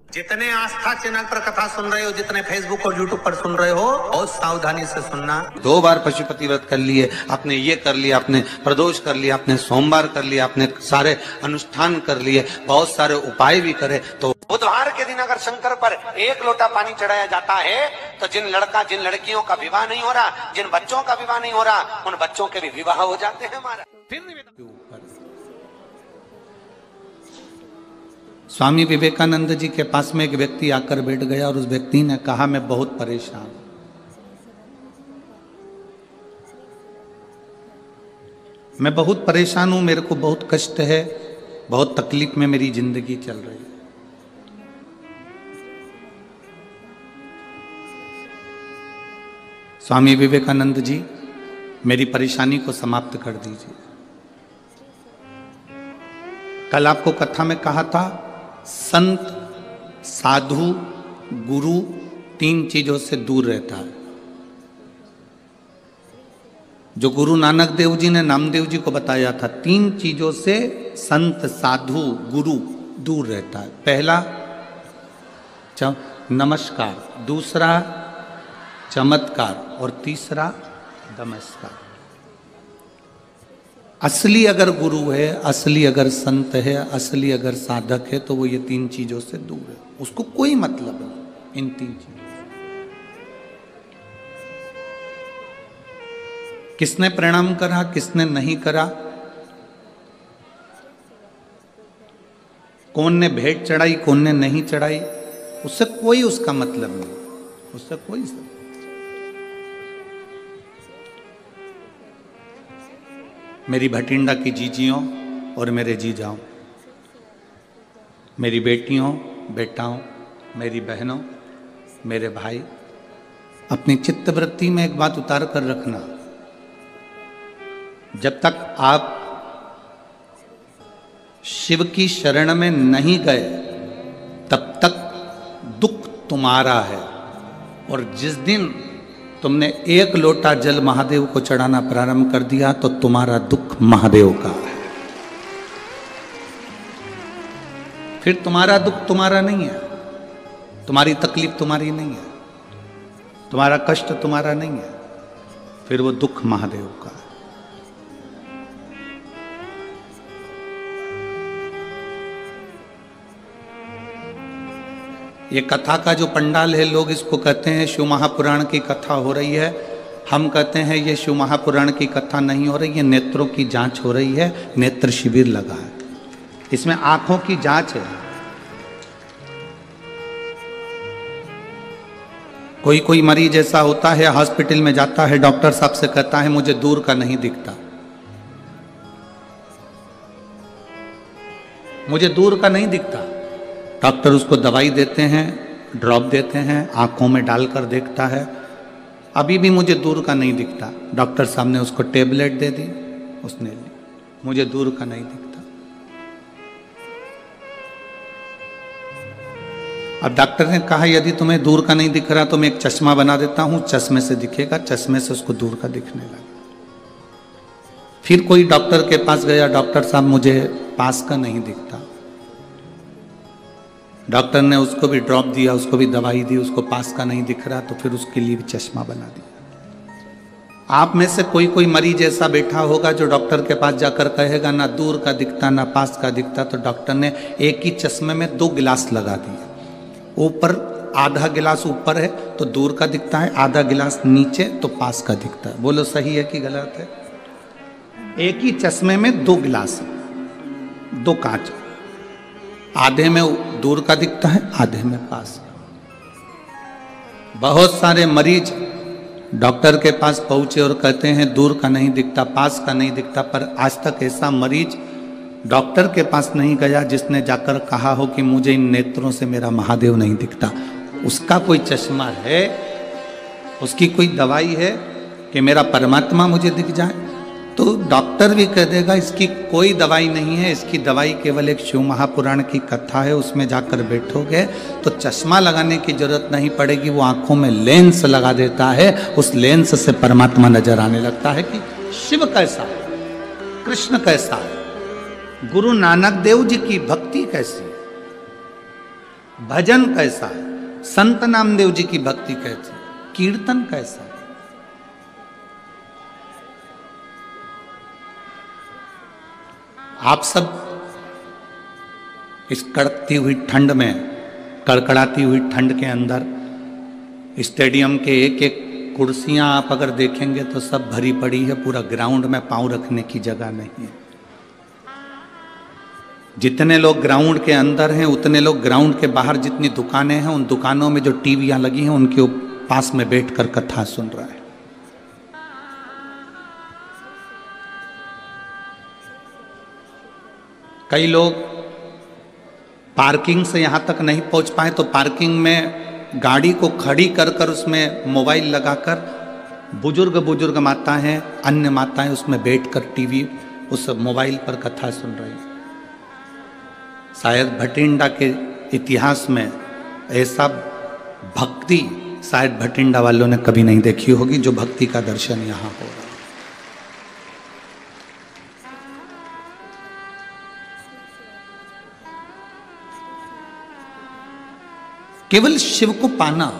जितने आस्था चैनल पर कथा सुन रहे हो, जितने फेसबुक और यूट्यूब पर सुन रहे हो, बहुत सावधानी से सुनना। 2 बार पशुपति व्रत कर लिए, आपने ये कर लिया, आपने प्रदोष कर लिया, आपने सोमवार कर लिया, आपने सारे अनुष्ठान कर लिए, बहुत सारे उपाय भी करे, तो बुधवार के दिन अगर शंकर पर 1 लोटा पानी चढ़ाया जाता है तो जिन लड़कियों का विवाह नहीं हो रहा, जिन बच्चों का विवाह नहीं हो रहा, उन बच्चों के भी विवाह हो जाते हैं। हमारा स्वामी विवेकानंद जी के पास में एक व्यक्ति आकर बैठ गया और उस व्यक्ति ने कहा, मैं बहुत परेशान हूं, मैं बहुत परेशान हूं, मेरे को बहुत कष्ट है, बहुत तकलीफ में मेरी जिंदगी चल रही है। स्वामी विवेकानंद जी, मेरी परेशानी को समाप्त कर दीजिए। कल आपको कथा में कहा था, संत, साधु, गुरु 3 चीजों से दूर रहता है। जो गुरु नानक देव जी ने नामदेव जी को बताया था, 3 चीजों से संत, साधु, गुरु दूर रहता है। पहला नमस्कार, दूसरा चमत्कार और तीसरा नमस्कार। असली अगर गुरु है, असली अगर संत है, असली अगर साधक है, तो वो ये 3 चीजों से दूर है। उसको कोई मतलब नहीं इन 3 चीजों से। किसने प्रणाम करा, किसने नहीं करा, कौन ने भेंट चढ़ाई, कौन ने नहीं चढ़ाई, उससे कोई उसका मतलब नहीं, उससे कोई सब। मेरी भटिंडा की जीजियों और मेरे जीजाओं, मेरी बेटियों, बेटाओं, मेरी बहनों, मेरे भाई, अपनी चित्तवृत्ति में एक बात उतार कर रखना, जब तक आप शिव की शरण में नहीं गए तब तक दुख तुम्हारा है, और जिस दिन तुमने 1 लोटा जल महादेव को चढ़ाना प्रारंभ कर दिया तो तुम्हारा दुख महादेव का है। फिर तुम्हारा दुख तुम्हारा नहीं है, तुम्हारी तकलीफ तुम्हारी नहीं है, तुम्हारा कष्ट तुम्हारा नहीं है, फिर वो दुख महादेव का है। ये कथा का जो पंडाल है, लोग इसको कहते हैं शिव महापुराण की कथा हो रही है। हम कहते हैं ये शिव महापुराण की कथा नहीं हो रही है, नेत्रों की जांच हो रही है, नेत्र शिविर लगा है, इसमें आंखों की जांच है। कोई मरीज ऐसा होता है, हॉस्पिटल में जाता है, डॉक्टर साहब से कहता है मुझे दूर का नहीं दिखता, मुझे दूर का नहीं दिखता। डॉक्टर उसको दवाई देते हैं, ड्रॉप देते हैं, आंखों में डालकर देखता है, अभी भी मुझे दूर का नहीं दिखता। डॉक्टर साहब ने उसको टेबलेट दे दी, उसने ली, मुझे दूर का नहीं दिखता। अब डॉक्टर ने कहा यदि तुम्हें दूर का नहीं दिख रहा तो मैं एक चश्मा बना देता हूं, चश्मे से दिखेगा, चश्मे से उसको दूर का दिखने लगा। फिर कोई डॉक्टर के पास गया, डॉक्टर साहब मुझे पास का नहीं दिखता। डॉक्टर ने उसको भी ड्रॉप दिया, उसको भी दवाई दी, उसको पास का नहीं दिख रहा तो फिर उसके लिए भी चश्मा बना दिया। आप में से कोई मरीज ऐसा बैठा होगा जो डॉक्टर के पास जाकर कहेगा ना दूर का दिखता ना पास का दिखता, तो डॉक्टर ने एक ही चश्मे में 2 गिलास लगा दिए। ऊपर आधा गिलास ऊपर है तो दूर का दिखता है, आधा गिलास नीचे तो पास का दिखता है। बोलो सही है कि गलत है? एक ही चश्मे में 2 गिलास, 2 कांच, आधे में दूर का दिखता है, आधे में पास। बहुत सारे मरीज डॉक्टर के पास पहुंचे और कहते हैं दूर का नहीं दिखता, पास का नहीं दिखता, पर आज तक ऐसा मरीज डॉक्टर के पास नहीं गया जिसने जाकर कहा हो कि मुझे इन नेत्रों से मेरा महादेव नहीं दिखता। उसका कोई चश्मा है, उसकी कोई दवाई है कि मेरा परमात्मा मुझे दिख जाए, तो डॉक्टर भी कह देगा इसकी कोई दवाई नहीं है, इसकी दवाई केवल एक शिव महापुराण की कथा है, उसमें जाकर बैठोगे तो चश्मा लगाने की जरूरत नहीं पड़ेगी, वो आंखों में लेंस लगा देता है, उस लेंस से परमात्मा नजर आने लगता है कि शिव कैसा है, कृष्ण कैसा है, गुरु नानक देव जी की भक्ति कैसी है। भजन कैसा है, संत नामदेव जी की भक्ति कैसी, कीर्तन कैसा है। आप सब इस कड़कती हुई ठंड में, कड़कड़ाती हुई ठंड के अंदर स्टेडियम के एक एक कुर्सियां आप अगर देखेंगे तो सब भरी पड़ी है, पूरा ग्राउंड में पांव रखने की जगह नहीं है। जितने लोग ग्राउंड के अंदर हैं उतने लोग ग्राउंड के बाहर जितनी दुकानें हैं उन दुकानों में जो टीवियां लगी हैं उनके पास में बैठकर कथा सुन रहा है। कई लोग पार्किंग से यहां तक नहीं पहुंच पाए तो पार्किंग में गाड़ी को खड़ी कर कर उसमें मोबाइल लगाकर बुजुर्ग माताएं, अन्य माताएं उसमें बैठकर टीवी उस मोबाइल पर कथा सुन रही हैं। शायद भटिंडा के इतिहास में ऐसा भक्ति शायद भटिंडा वालों ने कभी नहीं देखी होगी जो भक्ति का दर्शन यहां हो रहा है। केवल शिव को पाना।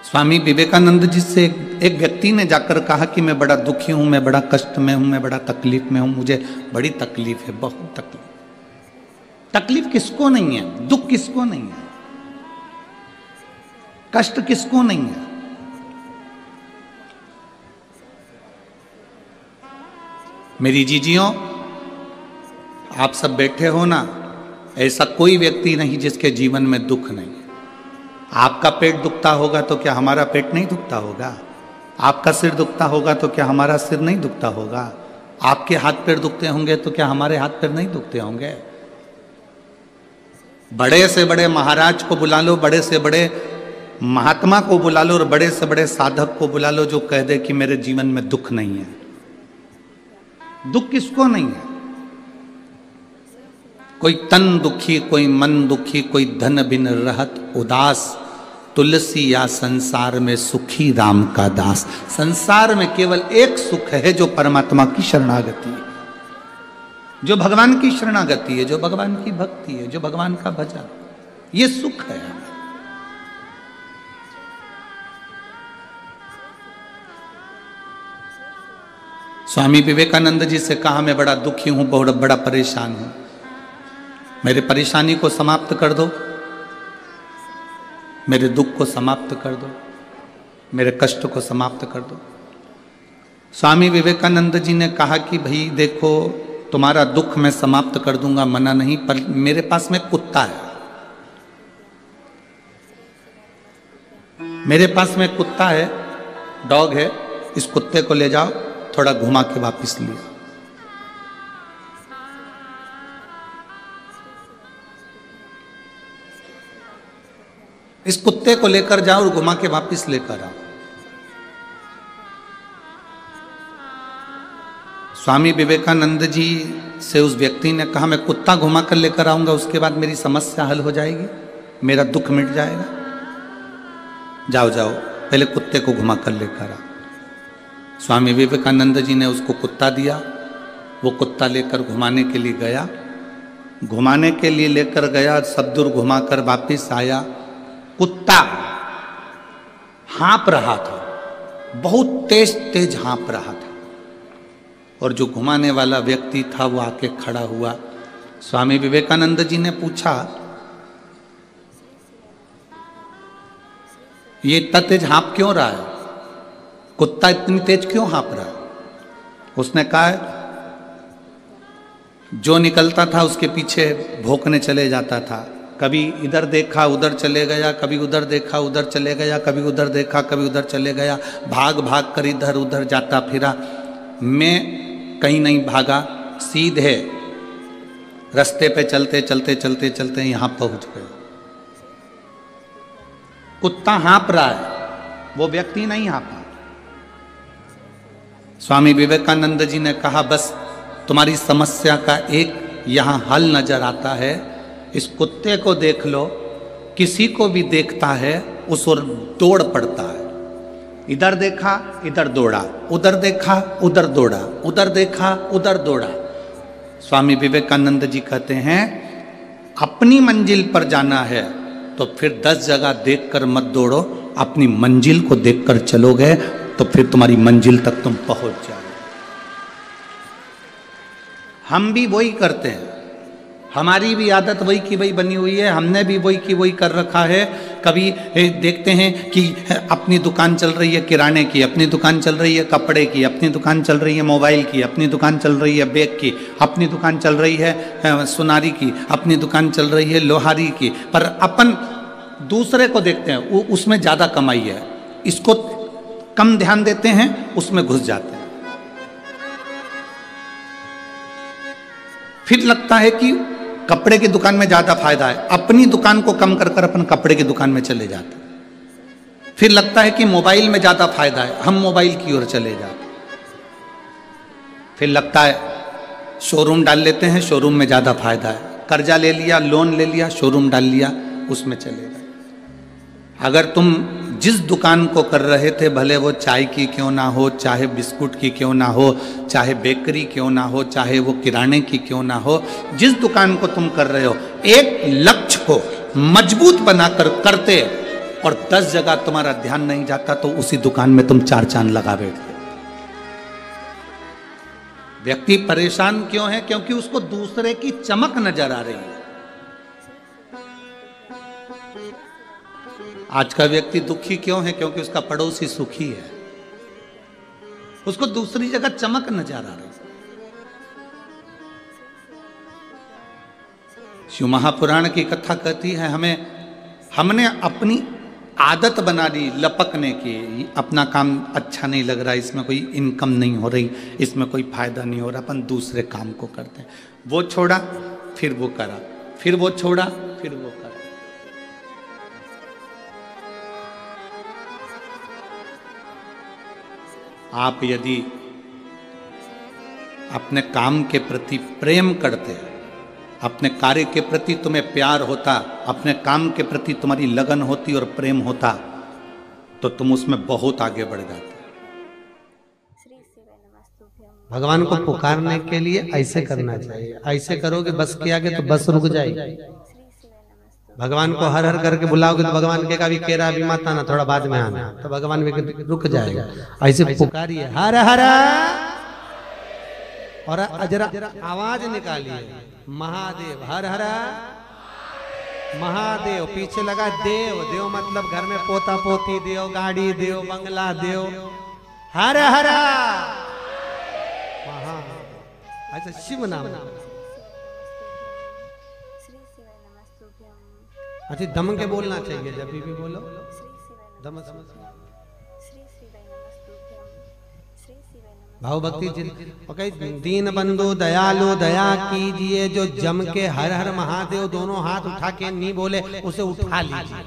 स्वामी विवेकानंद जी से एक व्यक्ति ने जाकर कहा कि मैं बड़ा दुखी हूं, मैं बड़ा कष्ट में हूं, मैं बड़ा तकलीफ में हूं, मुझे बड़ी तकलीफ है, बहुत तकलीफ। तकलीफ किसको नहीं है, दुख किसको नहीं है, कष्ट किसको नहीं है। मेरी जीजियों, आप सब बैठे हो ना, ऐसा कोई व्यक्ति नहीं जिसके जीवन में दुख नहीं है। आपका पेट दुखता होगा तो क्या हमारा पेट नहीं दुखता होगा? आपका सिर दुखता होगा तो क्या हमारा सिर नहीं दुखता होगा? आपके हाथ पैर दुखते होंगे तो क्या हमारे हाथ पैर नहीं दुखते होंगे? बड़े से बड़े महाराज को बुला लो, बड़े से बड़े महात्मा को बुला लो और बड़े से बड़े साधक को बुला लो जो कह दे कि मेरे जीवन में दुख नहीं है। दुख किसको नहीं है? कोई तन दुखी, कोई मन दुखी, कोई धन बिन रहत उदास, तुलसी या संसार में सुखी राम का दास। संसार में केवल एक सुख है जो परमात्मा की शरणागति है, जो भगवान की शरणागति है, जो भगवान की भक्ति है, जो भगवान का भजन, ये सुख है। स्वामी विवेकानंद जी से कहा मैं बड़ा दुखी हूं, बहुत बड़ा परेशान हूं, मेरे परेशानी को समाप्त कर दो, मेरे दुख को समाप्त कर दो, मेरे कष्ट को समाप्त कर दो। स्वामी विवेकानंद जी ने कहा कि भाई देखो, तुम्हारा दुख मैं समाप्त कर दूंगा, मना नहीं, पर मेरे पास में कुत्ता है, मेरे पास में कुत्ता है, डॉग है, इस कुत्ते को ले जाओ, थोड़ा घुमा के वापस लिया। इस कुत्ते को लेकर जाओ और घुमा के वापस लेकर आओ। स्वामी विवेकानंद जी से उस व्यक्ति ने कहा मैं कुत्ता घुमा कर लेकर आऊंगा, उसके बाद मेरी समस्या हल हो जाएगी, मेरा दुख मिट जाएगा। जाओ जाओ, पहले कुत्ते को घुमा कर लेकर आओ। स्वामी विवेकानंद जी ने उसको कुत्ता दिया, वो कुत्ता लेकर घुमाने के लिए गया, घुमाने के लिए लेकर गया, सब दूर घुमाकर वापिस आया। कुत्ता हाँप रहा था, बहुत तेज तेज हाँप रहा था, और जो घुमाने वाला व्यक्ति था वो आके खड़ा हुआ। स्वामी विवेकानंद जी ने पूछा ये इतना तेज हाँप क्यों रहा है, कुत्ता इतनी तेज क्यों हाँप रहा है? उसने कहा जो निकलता था उसके पीछे भौंकने चले जाता था, कभी इधर देखा उधर चले गया, कभी उधर देखा उधर चले गया, कभी उधर देखा कभी उधर चले गया, भाग भाग कर इधर उधर जाता फिरा। मैं कहीं नहीं भागा, सीधे रास्ते पे चलते चलते चलते चलते यहाँ पहुँच गए। कुत्ता हाँप रहा है, वो व्यक्ति नहीं हाँपा। स्वामी विवेकानंद जी ने कहा बस तुम्हारी समस्या का एक यहाँ हल नजर आता है, इस कुत्ते को देख लो, किसी को भी देखता है उस ओर दौड़ पड़ता है, इधर देखा इधर दौड़ा, उधर देखा उधर दौड़ा, उधर देखा उधर दौड़ा। स्वामी विवेकानंद जी कहते हैं अपनी मंजिल पर जाना है तो फिर 10 जगह देखकर मत दौड़ो, अपनी मंजिल को देखकर चलोगे तो फिर तुम्हारी मंजिल तक तुम पहुंच जाओगे। हम भी वही करते हैं, हमारी भी आदत वही की वही बनी हुई है, हमने भी वही की वही कर रखा है। कभी देखते हैं कि अपनी दुकान चल रही है किराने की, अपनी दुकान चल रही है कपड़े की, अपनी दुकान चल रही है मोबाइल की, अपनी दुकान चल रही है बैग की, अपनी दुकान चल रही है सुनारी की, अपनी दुकान चल रही है लोहारी की, पर अपन दूसरे को देखते हैं वो उसमें ज़्यादा कमाई है, इसको कम ध्यान देते हैं, उसमें घुस जाते हैं। फिर लगता है कि कपड़े की दुकान में ज्यादा फायदा है, अपनी दुकान को कम कर कर अपन कपड़े की दुकान में चले जाते हैं। फिर लगता है कि मोबाइल में ज्यादा फायदा है, हम मोबाइल की ओर चले जाते हैं। फिर लगता है शोरूम डाल लेते हैं, शोरूम में ज्यादा फायदा है, कर्जा ले लिया, लोन ले लिया, शोरूम डाल लिया, उसमें चले गए। अगर तुम जिस दुकान को कर रहे थे, भले वो चाय की क्यों ना हो, चाहे बिस्कुट की क्यों ना हो, चाहे बेकरी क्यों ना हो, चाहे वो किराने की क्यों ना हो, जिस दुकान को तुम कर रहे हो, एक लक्ष्य को मजबूत बनाकर करते और 10 जगह तुम्हारा ध्यान नहीं जाता तो उसी दुकान में तुम 4 चांद लगा बैठते। व्यक्ति परेशान क्यों है? क्योंकि उसको दूसरे की चमक नजर आ रही है। आज का व्यक्ति दुखी क्यों है? क्योंकि उसका पड़ोसी सुखी है, उसको दूसरी जगह चमक नजर आ रही है। शिव महापुराण की कथा कहती है हमने अपनी आदत बना ली लपकने की, अपना काम अच्छा नहीं लग रहा, इसमें कोई इनकम नहीं हो रही, इसमें कोई फायदा नहीं हो रहा, अपन दूसरे काम को करते हैं। वो छोड़ा फिर वो करा, फिर वो छोड़ा फिर वो करा। आप यदि अपने काम के प्रति प्रेम करते हैं, अपने कार्य के प्रति तुम्हें प्यार होता, अपने काम के प्रति तुम्हारी लगन होती और प्रेम होता, तो तुम उसमें बहुत आगे बढ़ जाते। भगवान को पुकारने के लिए ऐसे करना चाहिए, ऐसे करोगे बस के आगे तो बस रुक जाएगी। भगवान को हर हर करके बुलाओगे तो भगवान के का भी केरा भी मत आना, थोड़ा बाद में आना, तो भगवान भी रुक जाएगा। ऐसे पुकारिए हर हर और जरा आवाज निकालिए महादेव, हर हर महादेव। पीछे लगा देव, देव मतलब घर में पोता पोती देव, गाड़ी देव, बंगला देव, हर हर महा। अच्छा शिव नाम। अच्छा दम के बोलना चाहिए, जब भी बोलो दम से। भाव भक्ति दीन बंधु दयालु दया कीजिए, जो जम के हर हर महादेव दोनों हाथ उठा के नहीं बोले उसे उठा लीजिए।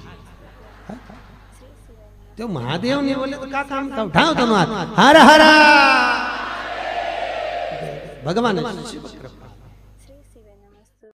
तो महादेव नहीं बोले तो क्या काम का? उठाओ दोनों हाथ, हर हर भगवान शिव कृपा।